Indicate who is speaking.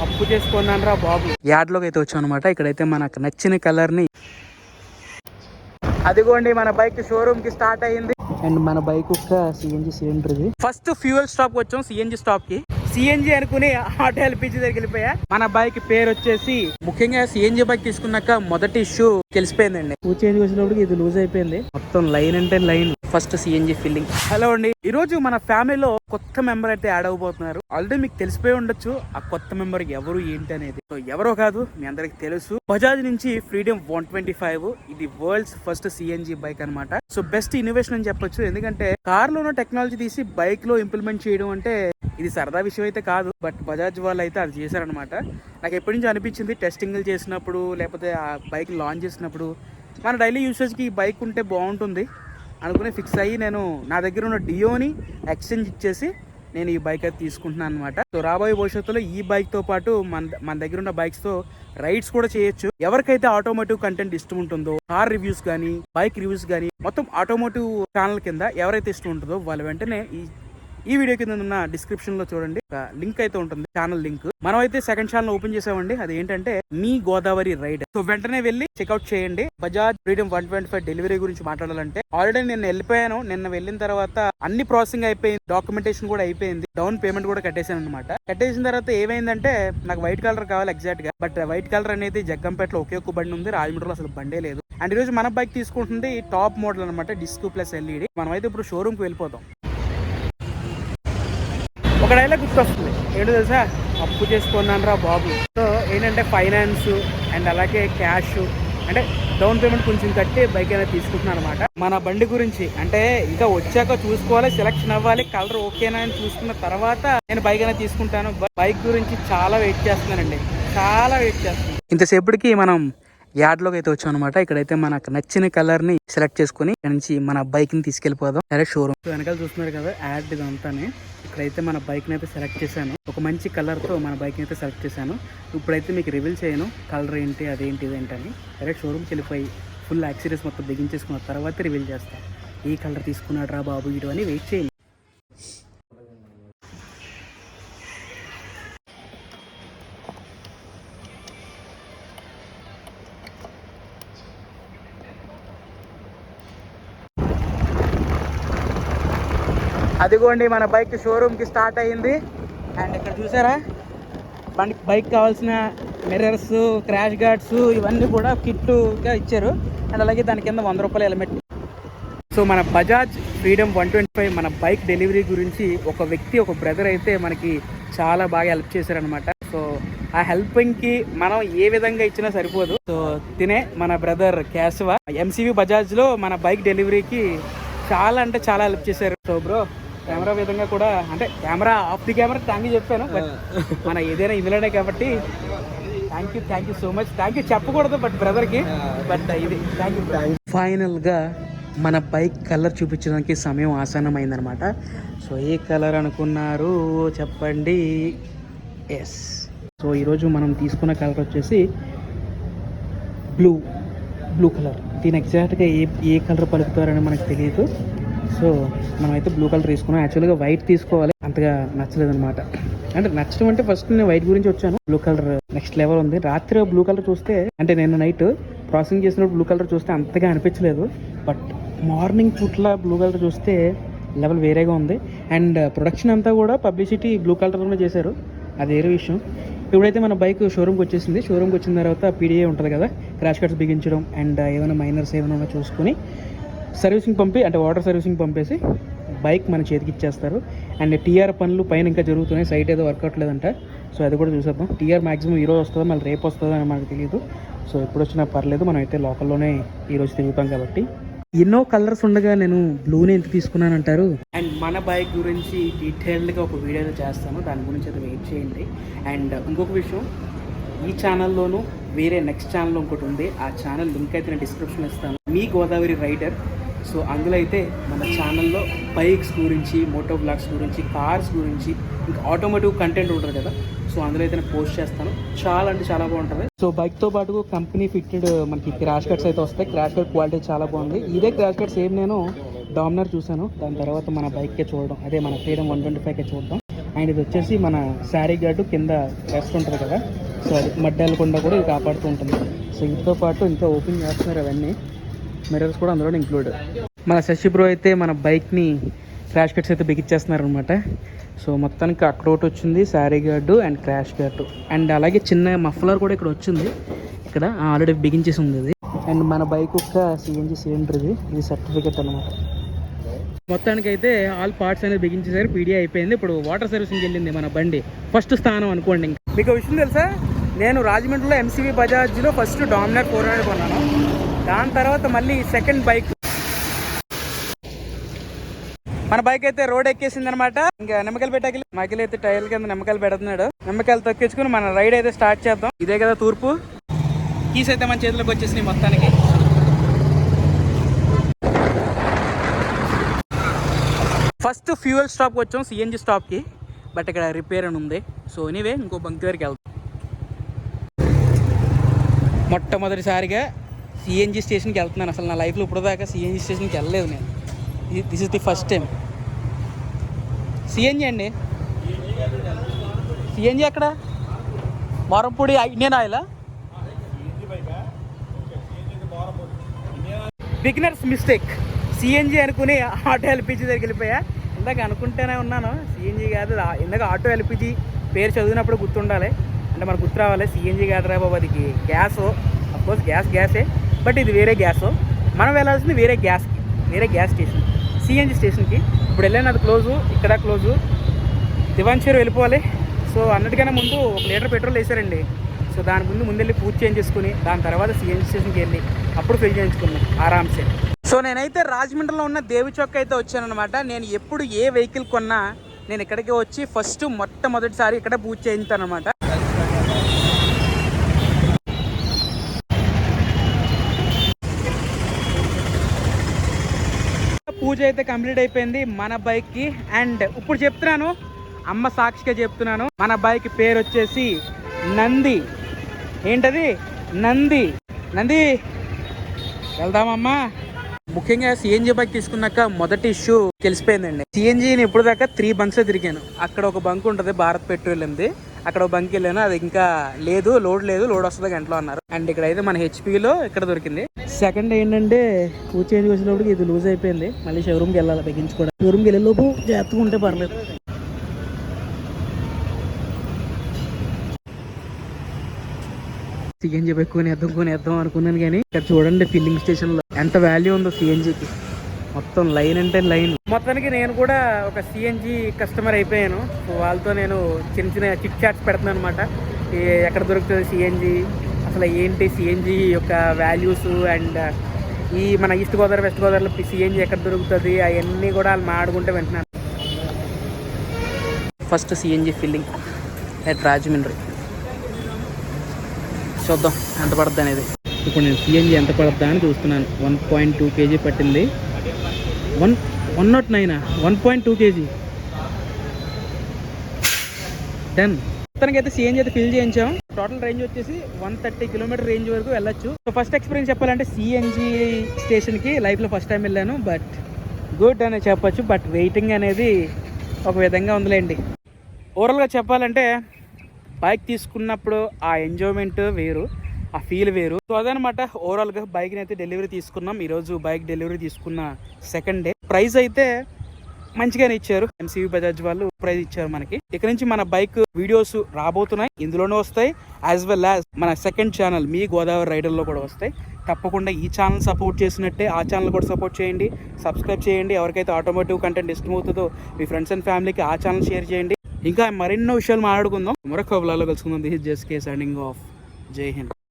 Speaker 1: అప్పు చేసుకున్నాను రా బాబు. యార్డ్లోకి అయితే వచ్చాం అనమాట. ఇక్కడైతే మనకు నచ్చిన కలర్ని, అదిగోండి మన బైక్ షోరూమ్ కి స్టార్ట్ అయ్యింది. అండ్ మన బైక్ ఒక సిఎన్జి సిలిండర్ ఇది. ఫస్ట్ ఫ్యూయల్ స్టాప్ వచ్చాం, సిఎన్జి స్టాప్ కి. సిఎన్జి అనుకుని ఆటో ఎల్పిజి దగ్గరికి వెళ్ళిపోయా. మన బైక్ పేరు వచ్చేసి, ముఖ్యంగా సిఎన్జి బైక్ తీసుకున్నాక మొదటి ఇష్యూ తెలిసిపోయిందండి. పూజ చేంజ్ వచ్చినప్పుడు ఇది లూజ్ అయిపోయింది మొత్తం, లైన్ అంటే line. First CNG filling. Hello అండి, ఈ రోజు మన ఫ్యామిలీలో కొత్త మెంబర్ అయితే యాడ్ అవబోతున్నారు. ఆల్రెడీ మీకు తెలిసిపోయి ఉండొచ్చు ఆ కొత్త మెంబర్ ఎవరు ఏంటి అనేది. సో ఎవరో కాదు, మీ అందరికి తెలుసు, బజాజ్ నుంచి ఫ్రీడమ్ 125. ఇది వరల్డ్స్ ఫస్ట్ సిఎన్జి బైక్ అనమాట. సో బెస్ట్ ఇన్నోవేషన్ అని చెప్పొచ్చు. ఎందుకంటే కార్ లోనో టెక్నాలజీ తీసి బైక్ లో ఇంప్లిమెంట్ చేయడం అంటే ఇది సరదా విషయం అయితే కాదు. బట్ బజాజ్ వాళ్ళు అయితే అది చేశారనమాట. నాకు ఎప్పటి నుంచి అనిపించింది, టెస్టింగ్లు చేసినప్పుడు లేకపోతే ఆ బైక్ లాంచ్ చేసినప్పుడు మన డైలీ యూసేజ్కి ఈ బైక్ ఉంటే బాగుంటుంది అనుకుని ఫిక్స్ అయ్యి నేను నా దగ్గర ఉన్న డియోని ఎక్స్చేంజ్ ఇచ్చేసి నేను ఈ బైక్ అయితే తీసుకుంటున్నాను అనమాట. సో రాబోయే భవిష్యత్తులో ఈ బైక్ తో పాటు మన దగ్గర ఉన్న బైక్స్ తో రైడ్స్ కూడా చేయొచ్చు. ఎవరికైతే ఆటోమోటివ్ కంటెంట్ ఇష్టం ఉంటుందో, కార్ రివ్యూస్ కానీ బైక్ రివ్యూస్ కానీ మొత్తం ఆటోమోటివ్ ఛానల్ కింద ఎవరైతే ఇష్టం ఉంటుందో వాళ్ళు వెంటనే ఈ వీడియో కింద ఉన్న డిస్క్రిప్షన్ లో చూడండి, లింక్ అయితే ఉంటుంది, ఛానల్ లింక్. మనం అయితే సెకండ్ ఛానల్ ఓపెన్ చేసామండి. అది ఏంటంటే మీ గోదావరి రైడ్. సో వెంటనే వెళ్ళి చెక్అౌట్ చేయండి. బజాజ్ ఫ్రీడమ్ 125 డెలివరీ గురించి మాట్లాడాలంటే ఆల్రెడీ నేను వెళ్ళిపోయాను. నిన్న వెళ్ళిన తర్వాత అన్ని ప్రాసెసింగ్ అయిపోయింది, డాక్యుమెంటేషన్ కూడా అయిపోయింది, డౌన్ పేమెంట్ కూడా కట్టేసాను అనమాట. కట్టేసిన తర్వాత ఏమైందంటే నాకు వైట్ కలర్ కావాలి ఎగ్జాక్ట్ గా. బట్ వైట్ కలర్ అనేది జగ్గంపేటలో ఒకే ఒక్క బండి ఉంది, రాజమండ్రిలో అసలు బండే లేదు. అండ్ ఈ రోజు మన బైక్ తీసుకుంటుంది టాప్ మోడల్ అనమాట, డిస్క్ ప్లస్ ఎల్ఈడి. మనం అయితే ఇప్పుడు షోరూమ్ కి వెళ్ళిపోతాం. ఒక డైలాగ్ గుర్తొస్తుంది, ఏంటో తెలుసా, అప్పు చేసుకున్నాను రా బాబు. సో ఏంటంటే ఫైనాన్స్ అండ్ అలాగే క్యాష్ అంటే డౌన్ పేమెంట్ కొంచెం కట్టి బైక్ అనేది తీసుకుంటున్నాను అనమాట. మన బండి గురించి అంటే ఇంకా వచ్చాక చూసుకోవాలి, సెలక్షన్ అవ్వాలి, కలర్ ఓకేనా అని చూసుకున్న తర్వాత నేను బైక్ అనేది తీసుకుంటాను. బైక్ గురించి చాలా వెయిట్ చేస్తున్నానండి, చాలా వెయిట్ చేస్తున్నాను. ఇంతసేపటికి మనం యార్డ్లోకి అయితే వచ్చాం అనమాట. ఇక్కడైతే మనకు నచ్చిన కలర్ ని సెలెక్ట్ చేసుకుని ఇక్కడ నుంచి మన బైక్ ని తీసుకెళ్లిపోదాం డైరెక్ట్ షోరూమ్. వెనకాల చూస్తున్నారు కదా యాడ్ ఇదంతానే. ఇక్కడైతే మన బైక్ ని అయితే సెలెక్ట్ చేశాను, ఒక మంచి కలర్ తో మన బైక్ ని అయితే సెలెక్ట్ చేశాను. ఇప్పుడైతే మీకు రివీల్ చేయను కలర్ ఏంటి అదేంటి ఇదేంటని. డైరెక్ట్ షోరూమ్కి వెళ్ళిపోయి ఫుల్ యాక్సరీస్ మొత్తం బిగించేసుకున్న తర్వాత రివీల్ చేస్తాను. ఈ కలర్ తీసుకున్నాడు రా బాబు ఇటు అని వెయిట్ చేయండి. అదిగోండి మన బైక్ షోరూమ్ కి స్టార్ట్ అయ్యింది. అండ్ ఇక్కడ చూసారా బైక్ కావాల్సిన మిర్రర్స్, క్రాష్ గార్డ్స్ ఇవన్నీ కూడా కిట్టుగా ఇచ్చారు. అండ్ అలాగే దాని కింద 100 రూపాయల హెల్మెట్. సో మన బజాజ్ ఫ్రీడమ్ 125 మన బైక్ డెలివరీ గురించి ఒక వ్యక్తి, ఒక బ్రదర్ అయితే మనకి చాలా బాగా హెల్ప్ చేశారనమాట. సో ఆ హెల్పింగ్ కి మనం ఏ విధంగా ఇచ్చినా సరిపోదు. సో తినే మన బ్రదర్ కేశవ ఎంసీవీ బజాజ్ లో మన బైక్ డెలివరీకి చాలా అంటే చాలా హెల్ప్ చేశారు. సో బ్రో కెమెరా విధంగా కూడా అంటే camera off the camera thank you చెప్పాను, బట్ మన ఏదైనా ఇందులోనే కాబట్టి thank you so much. Thank you చెప్పకూడదు బట్ బ్రదర్కి, బట్ ఇది థ్యాంక్ యూ. ఫైనల్గా మన బైక్ కలర్ చూపించడానికి సమయం ఆసన్నమైందనమాట. సో ఏ కలర్ అనుకున్నారు చెప్పండి? ఎస్, సో ఈరోజు మనం తీసుకున్న కలర్ వచ్చేసి బ్లూ కలర్. దీని ఎగ్జాక్ట్గా ఏ కలర్ పలుకుతారని మనకు తెలియదు. సో మనమైతే బ్లూ కలర్ తీసుకున్నాం. యాక్చువల్గా వైట్ తీసుకోవాలి, అంతగా నచ్చలేదు అనమాట. అంటే నచ్చడం అంటే ఫస్ట్ నేను వైట్ గురించి వచ్చాను, బ్లూ కలర్ నెక్స్ట్ లెవెల్ ఉంది. రాత్రి బ్లూ కలర్ చూస్తే అంటే నేను నైట్ ప్రాసెసింగ్ చేసినప్పుడు బ్లూ కలర్ చూస్తే అంతగా అనిపించలేదు. బట్ మార్నింగ్ పూట్ల బ్లూ కలర్ చూస్తే లెవెల్ వేరేగా ఉంది. అండ్ ప్రొడక్షన్ అంతా కూడా పబ్లిసిటీ బ్లూ కలర్లోనే చేశారు, అది వేరే విషయం. ఇప్పుడైతే మన బైక్ షోరూమ్కి వచ్చేసింది. షోరూమ్కి వచ్చిన తర్వాత పీడిఏ ఉంటుంది కదా, క్రాష్ కార్డ్స్ బిగించడం అండ్ ఏమైనా మైనర్స్ ఏమైనా చూసుకుని సర్వీసింగ్ అంటే వాటర్ సర్వీసింగ్ పంపేసి బైక్ మన చేతికి ఇచ్చేస్తారు. అండ్ టీఆర్ పనులు పైన ఇంకా జరుగుతున్నాయి, సైట్ ఏదో వర్కౌట్ లేదంట. సో అది కూడా చూసేద్దాం. టీఆర్ మాక్సిమం ఈరోజు వస్తుందో మళ్ళీ రేపు వస్తుందో అని మనకు తెలియదు. సో ఎప్పుడు వచ్చినా పర్లేదు, మనం అయితే లోకల్లోనే ఈరోజు తిరుగుతాం కాబట్టి. ఎన్నో కలర్స్ ఉండగా నేను బ్లూని ఎంత తీసుకున్నాను అంటారు. అండ్ మన బైక్ గురించి డీటెయిల్డ్గా ఒక వీడియో అయితే చేస్తాను, దాని గురించి అయితే వెయిట్ చేయండి. అండ్ ఇంకొక విషయం, ఈ ఛానల్లోనూ వేరే నెక్స్ట్ ఛానల్ ఇంకోటి ఉంది, ఆ ఛానల్ లింక్ అయితే నేను డిస్క్రిప్షన్లో ఇస్తాను, మీ గోదావరి రైడర్. సో అందులో అయితే మన ఛానల్లో బైక్స్ గురించి, మోటో బ్లాగ్స్ గురించి, కార్స్ గురించి, ఇంకా ఆటోమోటివ్ కంటెంట్ ఉంటుంది కదా, సో అందులో అయితే నేను పోస్ట్ చేస్తాను. చాలా అంటే చాలా బాగుంటుంది. సో బైక్తో పాటు కంపెనీ ఫిట్టెడ్ మనకి క్రాష్ కట్స్ అయితే వస్తాయి. క్రాష్ కట్ క్వాలిటీ చాలా బాగుంది. ఇదే క్రాష్ కట్ సేమ్ నేను డామినర్ చూశాను, దాని తర్వాత మన బైక్కే చూడడం, అదే మన ఫ్రీడమ్ 125కే చూడడం. అండ్ ఇది వచ్చేసి మన శారీ గార్డు కింద రెస్ట్ ఉంటుంది కదా, సో అది మడ్డి వెళ్ళకుండా కూడా ఇది కాపాడుతూ ఉంటుంది. సో వీటితో పాటు ఇంకా ఓపెన్ చేస్తున్నారు అవన్నీ, మిర్రర్స్ కూడా అందులో ఇంక్లూడ్. మన శశి బ్రో అయితే మన బైక్ని క్రాష్ కట్స్ అయితే బిగించేస్తున్నారు అనమాట. సో మొత్తానికి అక్కడ ఒకటి వచ్చింది sari guard and crash guard, and అలాగే చిన్న మఫ్లర్ కూడా ఇక్కడ వచ్చింది. ఇక్కడ ఆల్రెడీ బిగించేసి ఉంది ఇది. అండ్ మన బైక్ యొక్క సిఎన్జి సిలిండర్ ఇది సర్టిఫికెట్ అనమాట. మొత్తానికి అయితే ఆల్ పార్ట్స్ అనేది బిగించేసారు, పీడియా అయిపోయింది. ఇప్పుడు వాటర్ సర్వీసింగ్కి వెళ్ళింది మన బండి, ఫస్ట్ స్థానం అనుకోండి. మీకు విషయం తెలుసా, నేను రాజమండ్రిలో ఎంసీవీ బజాజ్లో ఫస్ట్ డామినర్ 400 కొన్నాను. దాని తర్వాత మళ్ళీ సెకండ్ బైక్ మన బైక్ అయితే రోడ్ ఎక్కేసింది అనమాట. ఇంకా నిమ్మకాయలు పెట్టాకి మైకిల్ అయితే టైర్ కింద నిమ్మకాయలు పెడుతున్నాడు. నిమ్మకాయలు తొక్కించుకుని మన రైడ్ అయితే స్టార్ట్ చేద్దాం. ఇదే కదా తూర్పు. కీస్ అయితే మన చేతిలోకి వచ్చేసినాయి మొత్తానికి. ఫస్ట్ ఫ్యూయల్ స్టాప్కి వచ్చాం, సిఎన్జి స్టాప్కి. బట్ ఇక్కడ రిపేర్ అని ఉంది. సో ఎనీవే ఇంకో బంక్ దగ్గరికి వెళ్తాం. మొట్టమొదటిసారిగా సిఎన్జి స్టేషన్కి వెళ్తున్నాను. అసలు నా లైఫ్లో ఇప్పుడు దాకా సిఎన్జి స్టేషన్కి వెళ్ళలేదు నేను. This is the first time. CNG అండి, సిఎన్జి ఎక్కడ? మారంపూడి ఇండియన్ ఆయిలా? Beginners mistake. సిఎన్జి అనుకుని ఆటో ఎల్పిజి దగ్గరికి వెళ్ళిపోయా. ఇందాక అనుకుంటూనే ఉన్నాను సిఎన్జి కాదు. ఇందాక ఆటో ఎల్పిజి పేరు చదివినప్పుడు గుర్తుండాలి, అంటే మనకు గుర్తు రావాలి. సిఎన్జి కాదురా బాబు, అది గ్యాస్. అఫ్కోర్స్ గ్యాసే, బట్ ఇది వేరే గ్యాస్. మనం వెళ్ళాల్సింది వేరే గ్యాస్ స్టేషన్, సిఎన్జి స్టేషన్కి. ఇప్పుడు వెళ్ళాను, అది క్లోజు, ఇక్కడ క్లోజు. దివాన్షేరు వెళ్ళిపోవాలి. సో అన్నిటికన్నా ముందు 1 లీటర్ పెట్రోల్ వేసారండి. సో దాని ముందు వెళ్ళి పూజ చేయించేసుకుని దాని తర్వాత సిఎన్జి స్టేషన్కి వెళ్ళి అప్పుడు ఫిల్ చేయించుకున్నాం ఆరామ్సే. సో నేనైతే రాజమండ్రిలో ఉన్న దేవి చౌక్ అయితే వచ్చాను అనమాట. నేను ఎప్పుడు ఏ వెహికల్ కొన్నా నేను ఇక్కడికి వచ్చి ఫస్ట్ మొట్టమొదటిసారి ఇక్కడ పూజ చేయించాను అనమాట. పూజ అయితే కంప్లీట్ అయిపోయింది మన బైక్కి. అండ్ ఇప్పుడు చెప్తున్నాను, అమ్మ సాక్షిగా చెప్తున్నాను, మన బైక్ పేరు వచ్చేసి నంది. ఏంటది? నంది. వెళ్దామమ్మా. ముఖ్యంగా సిఎన్జి బైక్ తీసుకున్నాక మొదటి ఇష్యూ తెలిసిపోయిందండి. సిఎన్జిని ఇప్పుడు దాకా 3 బంక్స్ తిరిగాను. అక్కడ ఒక బంక్ ఉంటుంది, భారత్ పెట్రోల్ ఉంది, అక్కడ ఒక బంక్ వెళ్ళాను. అది ఇంకా లేదు, లోడ్ వస్తుంది గంటలో అన్నారు. అండ్ ఇక్కడ అయితే మన హెచ్పిలో ఇక్కడ దొరికింది. సెకండ్ ఏంటంటే పూజ చేంజ్ వచ్చేటప్పటికి ఇది లూజ్ అయిపోయింది. మళ్ళీ షోరూమ్కి వెళ్ళాలి తగ్గించుకోవడం. షోరూమ్కి వెళ్ళే లోపు జాగ్రత్తగా ఉంటే పర్లేదు. సిఎన్జి కొనేద్దాం అనుకున్నాను, కానీ ఇక్కడ చూడండి ఫిల్లింగ్ స్టేషన్లో ఎంత వాల్యూ ఉందో సిఎన్జికి. మొత్తం లైన్ అంటే లైన్. మొత్తానికి నేను కూడా ఒక సిఎన్జి కస్టమర్ అయిపోయాను. సో వాళ్ళతో నేను చిన్న చిట్ చాట్స్ పెడుతున్నాను అనమాట. ఎక్కడ దొరుకుతుంది సిఎన్జి, అసలు ఏంటి సిఎన్జి యొక్క వాల్యూస్, అండ్ ఈ మన ఈస్ట్ గోదావరి వెస్ట్ గోదావరిలో సిఎన్జి ఎక్కడ దొరుకుతుంది అవన్నీ కూడా వాళ్ళు మాట్లాడుకుంటే వింటున్నాను. First CNG filling at Rajahmundry. చూద్దాం ఎంత పడుతుంది అనేది. ఇప్పుడు నేను సిఎన్జి ఎంత పడుతుందా అని చూస్తున్నాను. 1.2 kg పట్టింది. 109 1.2 kg డన్. మొత్తానికైతే సిఎన్జి అయితే ఫిల్ చేయించాం. టోటల్ రేంజ్ వచ్చేసి 130 కిలోమీటర్ రేంజ్ వరకు వెళ్ళొచ్చు. సో ఫస్ట్ ఎక్స్పీరియన్స్ చెప్పాలంటే సిఎన్జి స్టేషన్కి లైఫ్లో ఫస్ట్ టైం వెళ్ళాను. బట్ గుడ్ అనే చెప్పొచ్చు. బట్ వెయిటింగ్ అనేది ఒక విధంగా ఉందిలేండి. ఓవరాల్గా చెప్పాలంటే బైక్ తీసుకున్నప్పుడు ఆ ఎంజాయ్మెంట్ వేరు, ఆ ఫీల్ వేరు. సో అదనమాట ఓవరాల్గా బైక్ని అయితే డెలివరీ తీసుకున్నాం. ఈరోజు బైక్ డెలివరీ తీసుకున్న సెకండ్ డే. ప్రైస్ అయితే మంచిగానే ఇచ్చారు, ఎంసీవీ బజాజ్ వాళ్ళు ప్రైస్ ఇచ్చారు మనకి. ఇక్కడ నుంచి మన బైక్ వీడియోస్ రాబోతున్నాయి, ఇందులోనే వస్తాయి. యాజ్ వెల్ యాజ్ మన సెకండ్ ఛానల్ మీ గోదావరి రైడర్లో కూడా వస్తాయి. తప్పకుండా ఈ ఛానల్ సపోర్ట్ చేసినట్టే ఆ ఛానల్ కూడా సపోర్ట్ చేయండి, సబ్స్క్రైబ్ చేయండి. ఎవరికైతే ఆటోమోటివ్ కంటెంట్ ఇష్టమవుతుందో మీ ఫ్రెండ్స్ అండ్ ఫ్యామిలీకి ఆ ఛానల్ షేర్ చేయండి. ఇంకా మరెన్నో విషయాలు మాట్లాడుకుందాం. మరొక వ్లాగ్లో కలుసుకుందాం. This is just K signing off. జై హింద్.